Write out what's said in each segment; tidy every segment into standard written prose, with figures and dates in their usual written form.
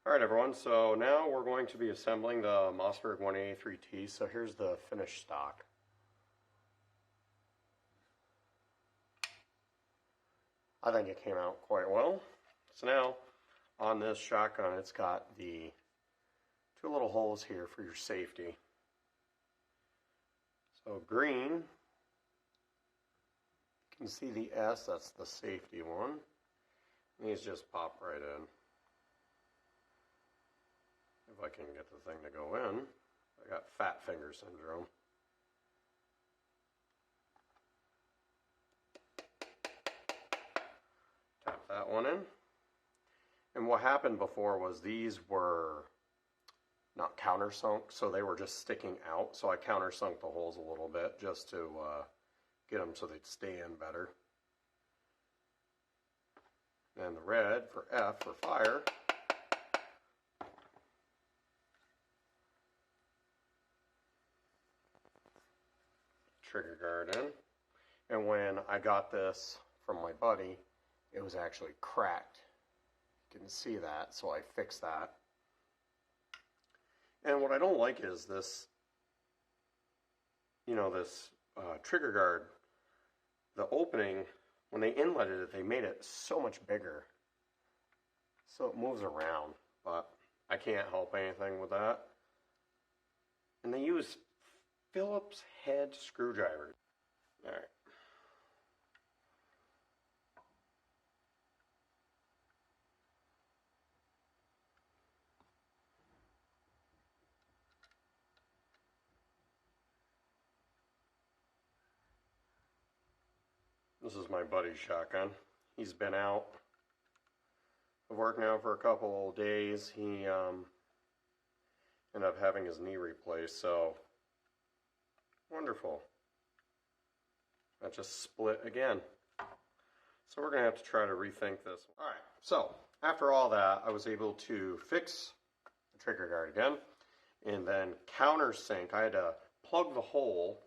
Alright everyone, so now we're going to be assembling the Mossberg 183T. So here's the finished stock. I think it came out quite well. So now on this shotgun, it's got the two little holes here for your safety. So green, you can see the S, that's the safety one. And these just pop right in. If I can get the thing to go in. I got fat finger syndrome. Tap that one in. And what happened before was these were not countersunk, so they were just sticking out. So I countersunk the holes a little bit just to get them so they'd stay in better. And the red for F for fire. Trigger guard in. And when I got this from my buddy, it was actually cracked. You can see that, so I fixed that. And what I don't like is this, this trigger guard, the opening, when they inletted it, they made it so much bigger. So it moves around, but I can't help anything with that. And they use Phillips head screwdrivers. All right. This is my buddy's shotgun. He's been out of work now for a couple of days. He ended up having his knee replaced, so wonderful. That just split again. So we're going to have to try to rethink this. Alright, so after all that, I was able to fix the trigger guard again and then countersink. I had to plug the hole.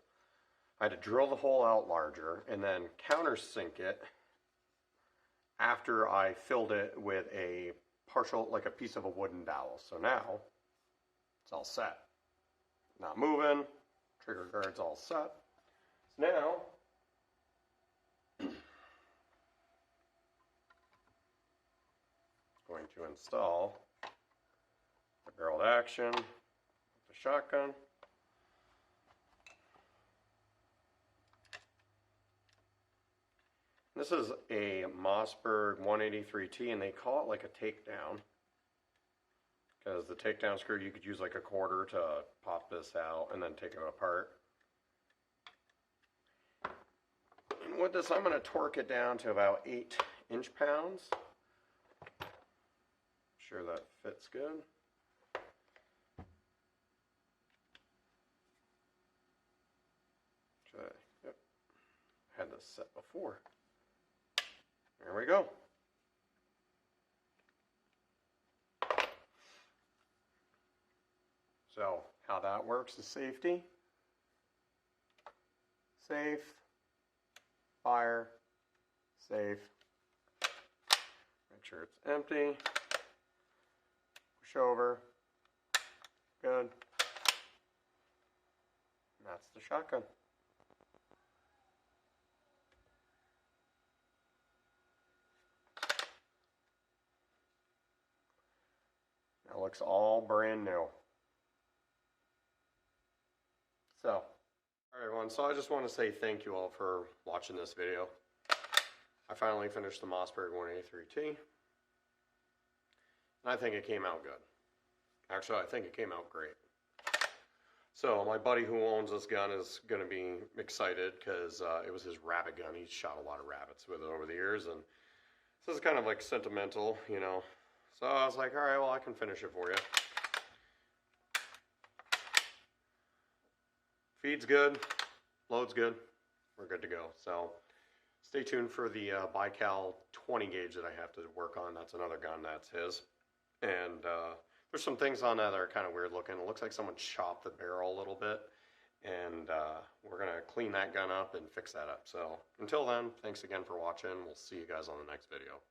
I had to drill the hole out larger and then countersink it after I filled it with a partial, like a piece of a wooden dowel. So now it's all set. Not moving. Trigger guard's all set. So now going to install the barreled action, the shotgun. This is a Mossberg 183T, and they call it like a takedown. Because the takedown screw, you could use like a quarter to pop this out and then take it apart. And with this, I'm going to torque it down to about 8 inch-pounds. Sure that fits good. Yep, had this set before. There we go. So how that works is safety, safe, fire, safe, make sure it's empty, push over, good, and that's the shotgun. It looks all brand new. So, alright everyone, so I just want to say thank you all for watching this video. I finally finished the Mossberg 183T. And I think it came out good. Actually, I think it came out great. So, my buddy who owns this gun is going to be excited because it was his rabbit gun. He's shot a lot of rabbits with it over the years, and this is kind of like sentimental, So I was like, alright, well I can finish it for you. Feed's good, load's good, we're good to go. So stay tuned for the Bical 20 gauge that I have to work on. That's another gun, that's his. And there's some things on that that are kind of weird looking. It looks like someone chopped the barrel a little bit. And we're going to clean that gun up and fix that up. So until then, thanks again for watching. We'll see you guys on the next video.